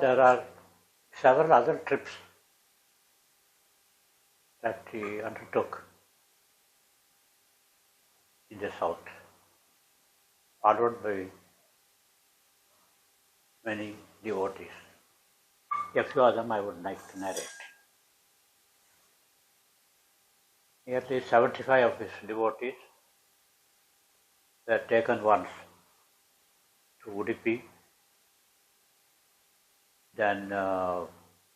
there are several other trips that he undertook in the south, followed by many devotees. A few of them I would like to narrate. Nearly 75 of his devotees were taken once to Udupi, then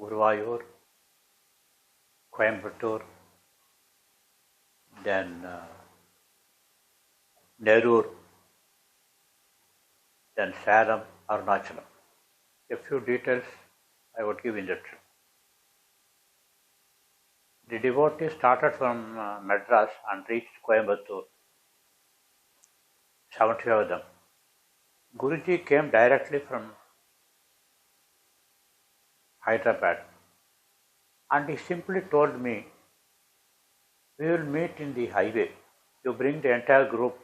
Guruvayur, Coimbatore, then Nerur, then Salem, Arunachalam. A few details I would give in the trip. The devotees started from Madras and reached Coimbatore, 75 of them. Guruji came directly from Hyderabad and he simply told me, we will meet in the highway. You bring the entire group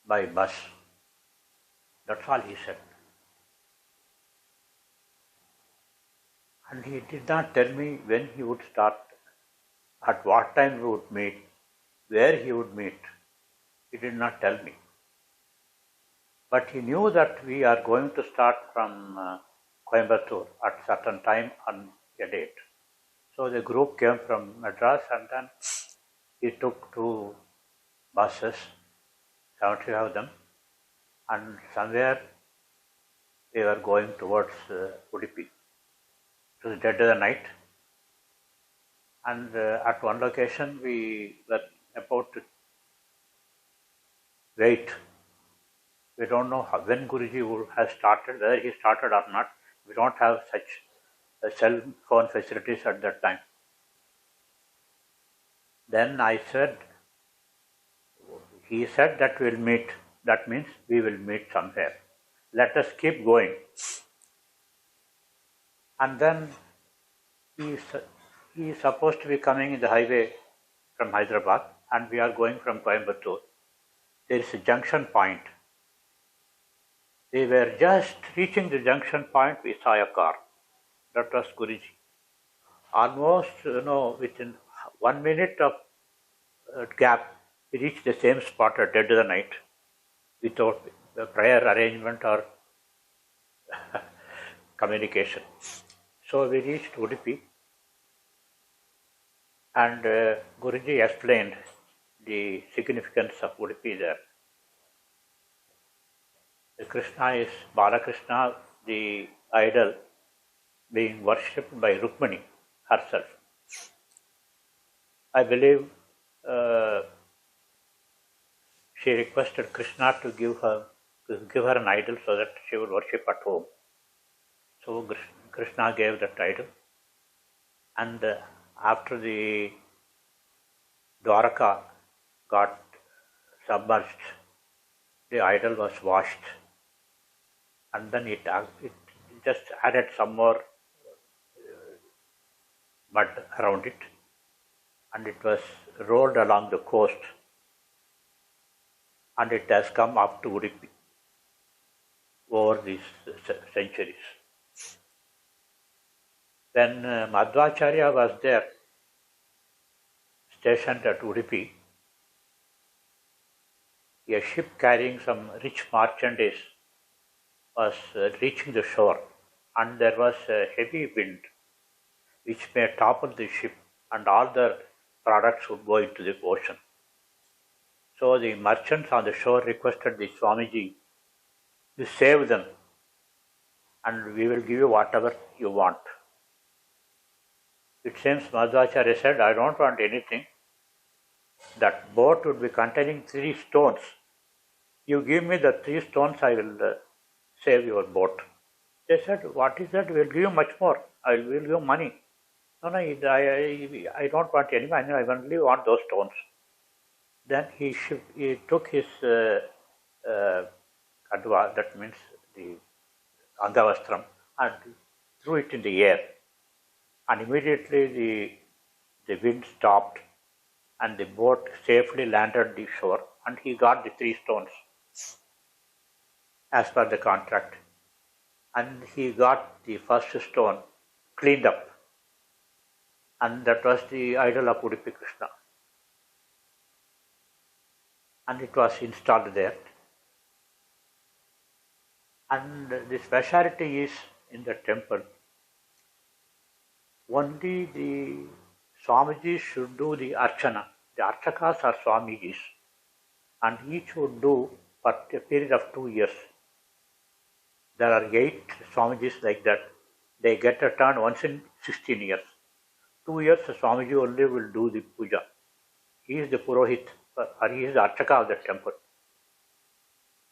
by bus. That's all he said. And he did not tell me when he would start, at what time we would meet, where he would meet. He did not tell me. But he knew that we are going to start from Coimbatore at certain time on a date. So the group came from Madras and then he took 2 buses, 75 of them, and somewhere they were going towards Udupi. It was dead of the night, and at one location we were about to wait. We don't know when Guruji has started, whether he started or not. We don't have such cell phone facilities at that time. Then I said, he said that we will meet. That means we will meet somewhere. Let us keep going. And then he is supposed to be coming in the highway from Hyderabad and we are going from Coimbatore. There is a junction point. We were just reaching the junction point, we saw a car. That was Guruji. Almost, within 1 minute of gap, we reached the same spot at dead of the night without the prior arrangement or communication. So we reached Udupi and Guruji explained the significance of Udupi there. The Krishna is Balakrishna, the idol, being worshipped by Rukmini herself. I believe she requested Krishna to give her an idol so that she would worship at home. So Krishna gave that idol, and after the Dwaraka got submerged, the idol was washed, and then it just added some more mud around it, and it was rolled along the coast, and it has come up to Udupi over these centuries. When Madhvacharya was there, stationed at Udupi, a ship carrying some rich merchandise was reaching the shore, and there was a heavy wind which may topple the ship and all the products would go into the ocean. So the merchants on the shore requested the Swamiji to save them and we will give you whatever you want. It seems Madhvacharya said, I don't want anything. That boat would be containing 3 stones. You give me the 3 stones, I will save your boat. They said, what is that? We will give you much more. I will give you money. No, I don't want any money. I only want those stones. Then he took his kadva, that means the angavastram, and threw it in the air. And immediately the wind stopped and the boat safely landed the shore and he got the 3 stones. as per the contract. And he got the first stone cleaned up. And that was the idol of Udupi Krishna. And it was installed there. And the speciality is in the temple. Only the Swamijis should do the Archana. The Archakas are Swamijis. And each would do for a period of 2 years. There are 8 Swamijis like that. They get a turn once in 16 years. 2 years the Swamiji only will do the puja. He is the Purohit, or he is the Archaka of the temple.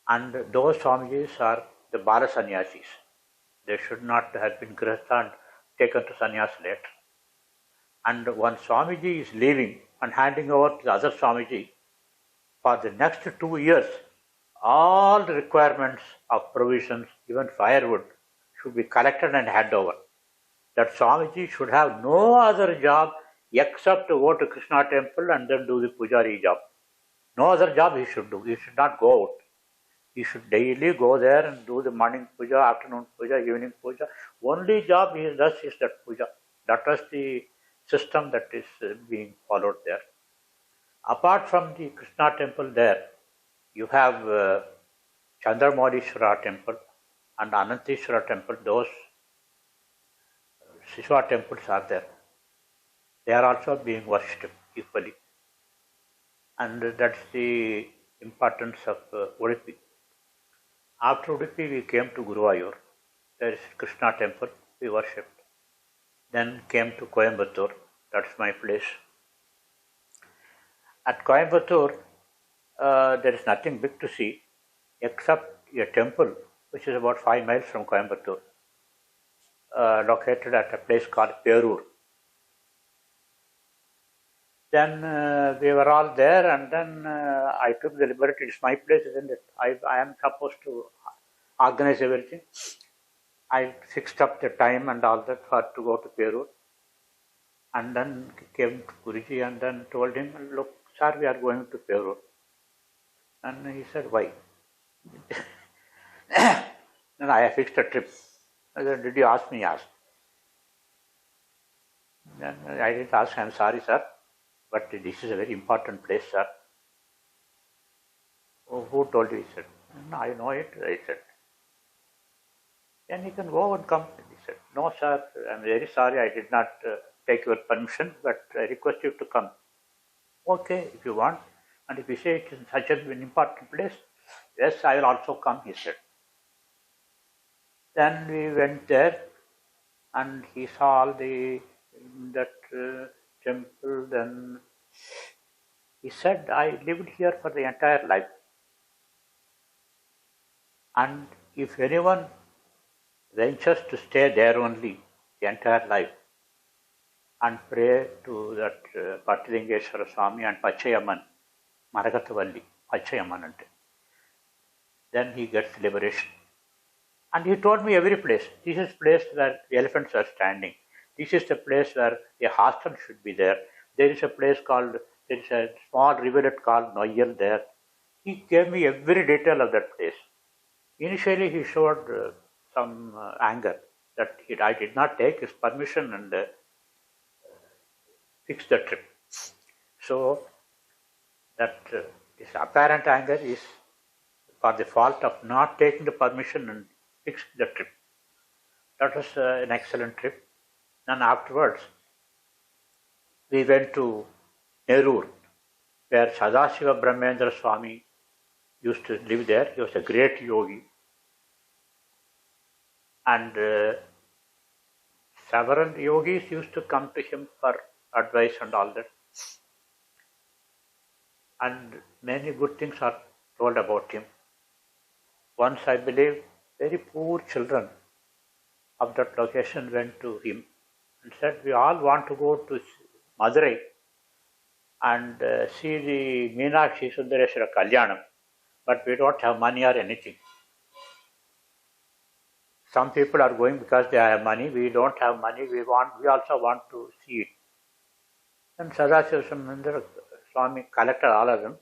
And those Swamijis are the Bala Sannyasis. They should not have been Grihastha and taken to sannyas later. And one Swamiji is leaving and handing over to the other Swamiji, for the next 2 years, all the requirements of provisions, even firewood, should be collected and handed over. That Swamiji should have no other job except to go to Krishna temple and then do the pujari job. No other job he should do. He should not go out. He should daily go there and do the morning puja, afternoon puja, evening puja. Only job he does is that puja. That was the system that is being followed there. Apart from the Krishna temple there, you have Chandramaulishwara temple and Ananteshwara temple. Those Shiva temples are there. They are also being worshipped equally. And that's the importance of Udupi. After Udupi, we came to Guruvayur. There is Krishna temple, we worshipped. Then came to Coimbatore, that's my place. At Coimbatore, there is nothing big to see except a temple which is about 5 miles from Coimbatore, located at a place called Perur. Then we were all there, and then I took the liberty. It's my place, isn't it? I am supposed to organize everything. I fixed up the time and all that for to go to Perur. And then came to Guruji and then told him, look, sir, we are going to Perur. And he said, why? Then I fixed a trip. I said, did you ask me? Ask. Then I didn't ask, I am sorry, sir, but this is a very important place, sir. Oh, who told you? He said, no, I know it. I said, then you can go and come. He said, no, sir, I am very sorry, I did not take your permission, but I request you to come. Okay, if you want. And if you say it is such an important place, yes, I will also come, he said. Then we went there and he saw all that temple. Then he said, I lived here for the entire life. And if anyone ventures to stay there only the entire life and pray to that Pattilingeshwara Swami and Pachayaman, Maragatavalli, Pachayaman ante, then he gets liberation. And he told me every place. This is the place where the elephants are standing. This is the place where a hostel should be there. There is a place called, there is a small rivulet called Noyal there. He gave me every detail of that place. Initially he showed some anger that I did not take his permission and fix the trip. So that his apparent anger is for the fault of not taking the permission and fix the trip. That was an excellent trip. And afterwards, we went to Nerur, where Sadashiva Brahmendra Swami used to live there. He was a great yogi. And several yogis used to come to him for advice and all that. And many good things are told about him. Once, I believe, very poor children of that location went to him and said, we all want to go to Madurai and see the Meenakshi Sundareshwara Kalyanam, but we don't have money or anything. Some people are going because they have money, we don't have money, we also want to see it. Then Sadashiva Swami collected all of them.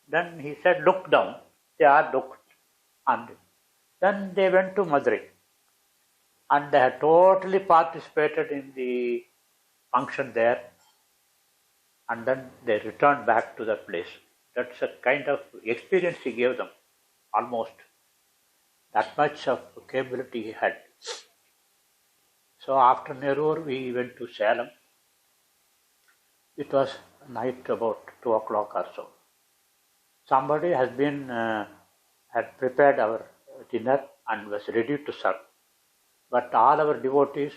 Then he said, look down. They are looked. And Then they went to Madurai and they had totally participated in the function there, and then they returned back to that place. That's a kind of experience he gave them, almost. That much of capability he had. So after Nerur, we went to Salem. It was night about 2 o'clock or so. Somebody had prepared our dinner and was ready to serve. But all our devotees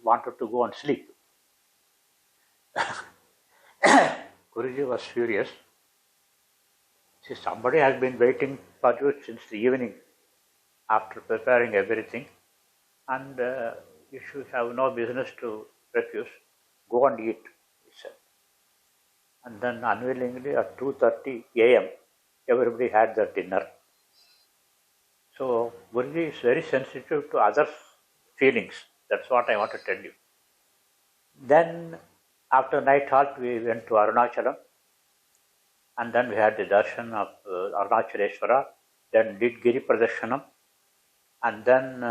wanted to go and sleep. Guruji was furious. See, somebody has been waiting for you since the evening after preparing everything, and you should have no business to refuse. Go and eat, he said. And then unwillingly at 2:30 a.m., everybody had their dinner. So Guruji is very sensitive to others' feelings. That's what I want to tell you. Then after night halt, we went to Arunachalam, and then we had the darshan of Arunachaleshwara, then did Giri Pradashanam, and then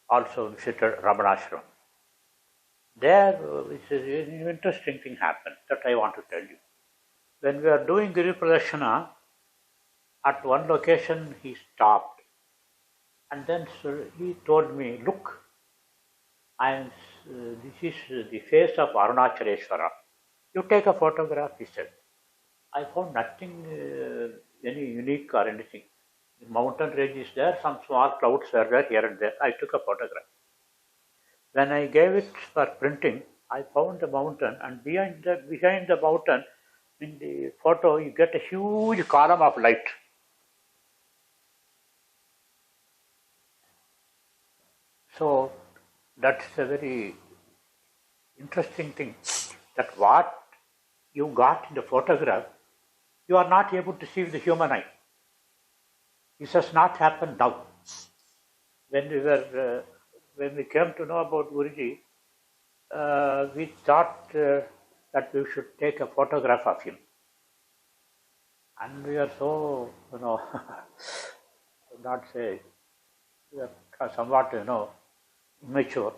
also visited Ramanashram. There, an interesting thing happened that I want to tell you. When we are doing Giri Pradashana, at one location he stopped, and then he told me, "Look, this is the face of Arunachaleshwara. You take a photograph," he said. I found nothing any unique or anything. The mountain range is there, some small clouds were there here and there. I took a photograph. When I gave it for printing, I found the mountain, and behind the mountain, in the photo, you get a huge column of light. So that's a very interesting thing, that what you got in the photograph, you are not able to see with the human eye. This has not happened now. When we came to know about Guruji, we thought that we should take a photograph of him. And we are so, not say, we are somewhat, immature,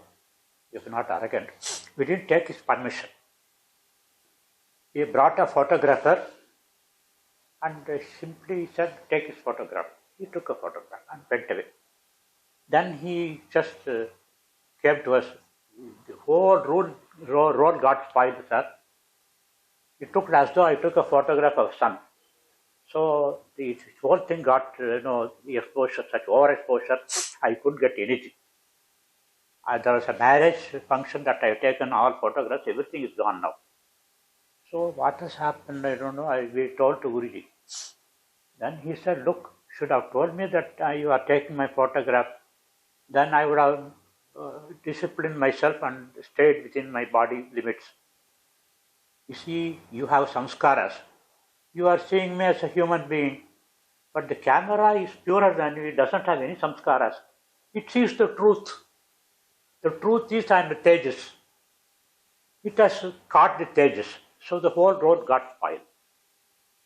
if not arrogant. We didn't take his permission. He brought a photographer and simply said, "Take his photograph." He took a photograph and went away. Then he just came to us. The whole road got spoiled, sir. It looked as though I took a photograph of sun. So the whole thing got, the exposure, such overexposure, I couldn't get anything. There was a marriage function that I have taken all photographs, everything is gone now. So what has happened, I don't know, we told to Guruji. Then he said, "Look, should have told me that you are taking my photograph, then I would have disciplined myself and stayed within my body limits. You see, you have samskaras. You are seeing me as a human being, but the camera is purer than you, it doesn't have any samskaras. It sees the truth. The truth is I am the Tejas. It has caught the Tejas. So the whole road got spoiled.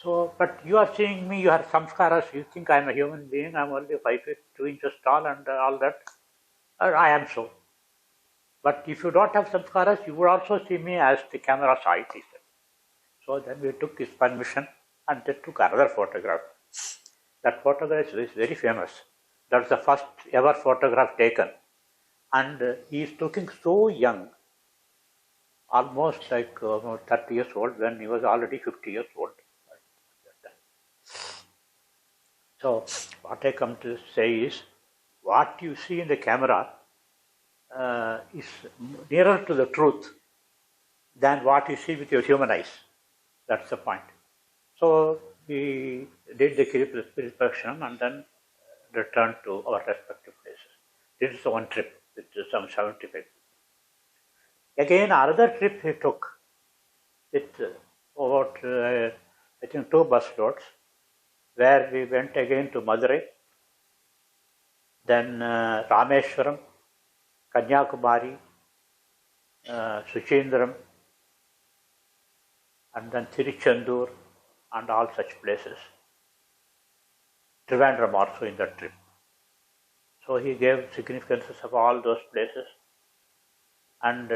So, but you are seeing me, you have samskaras, you think I am a human being, I am only 5 feet 2 inches tall and all that. I am so. But if you don't have samskaras, you would also see me as the camera saw it," he said. So then we took his permission and they took another photograph. That photograph is very famous. That's the first ever photograph taken. And he is looking so young, almost like 30 years old, when he was already 50 years old. So what I come to say is, what you see in the camera is nearer to the truth than what you see with your human eyes. That's the point. So we did the Kiripadakshanam and then returned to our respective places. This is one trip with some 75. Again, another trip he took with about, I think, 2 bus loads, where we went again to Madurai, then Rameshwaram, Kanyakumari, Suchindram, and then Tiruchendur and all such places. Trivandrum also in that trip. So he gave significances of all those places. And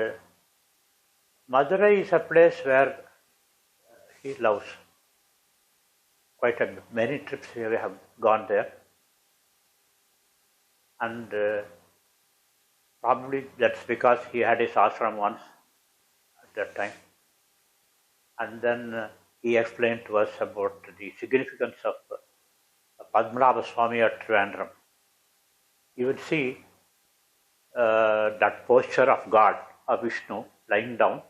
Madurai is a place where he loves. Quite many trips we have gone there. And probably that's because he had his ashram once at that time. And then he explained to us about the significance of Padmanabha Swami at Trivandrum. You would see that posture of God, of Vishnu, lying down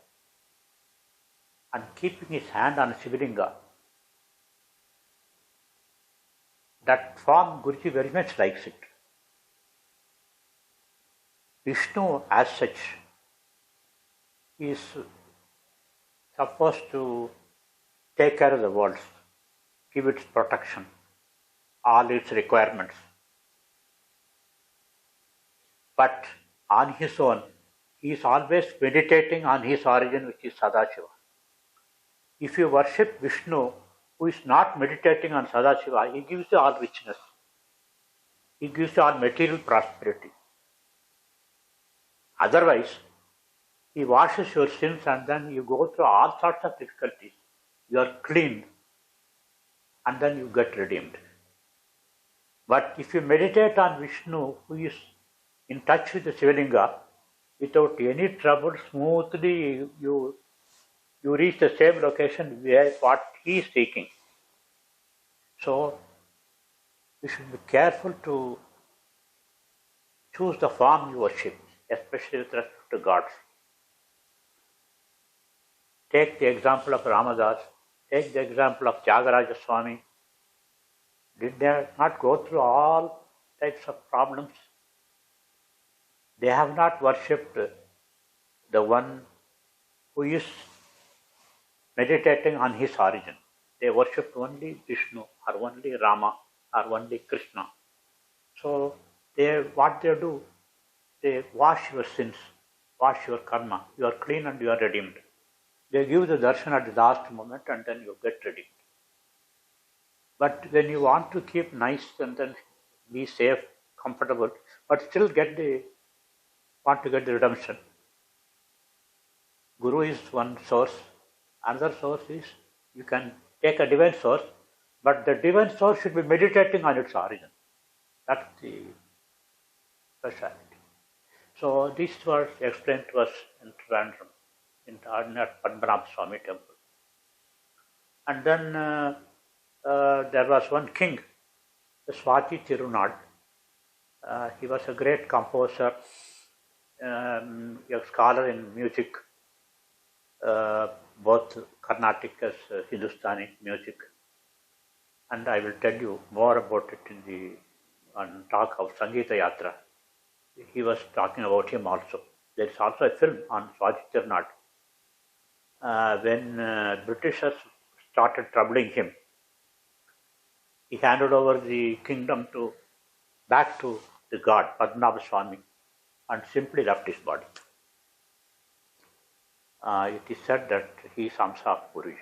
and keeping his hand on Sivalinga. That form Guruji very much likes it. Vishnu as such is supposed to take care of the world, give its protection, all its requirements. But on his own, he is always meditating on his origin, which is Sadashiva. If you worship Vishnu, who is not meditating on Sadashiva, he gives you all richness. He gives you all material prosperity. Otherwise, he washes your sins and then you go through all sorts of difficulties. You are cleaned and then you get redeemed. But if you meditate on Vishnu, who is in touch with the Sivalinga, without any trouble, smoothly you reach the same location where what he is seeking. So, you should be careful to choose the form you worship, especially with respect to gods. Take the example of Ramadas, take the example of Tyagaraja Swami. Did they not go through all types of problems? They have not worshipped the one who is meditating on his origin. They worshipped only Vishnu or only Rama or only Krishna. So what they do, they wash your sins, wash your karma. You are clean and you are redeemed. They give the darshan at the last moment and then you get redeemed. But when you want to keep nice and then be safe, comfortable, but still want to get the redemption, Guru is one source. Another source is you can take a divine source, but the divine source should be meditating on its origin. That's the speciality. So this was explained to us in Trivandrum, in the Padmanabha Swami temple. And then there was one king, the Swati Tirunad. He was a great composer, a scholar in music, both Carnatic as Hindustani music. And I will tell you more about it on talk of Sangeeta Yatra. He was talking about him also. There is also a film on Swati Tirunad. When Britishers started troubling him, he handed over the kingdom back to the god, Padmanabha Swami, and simply left his body. It is said that he is Amsa of Guruji.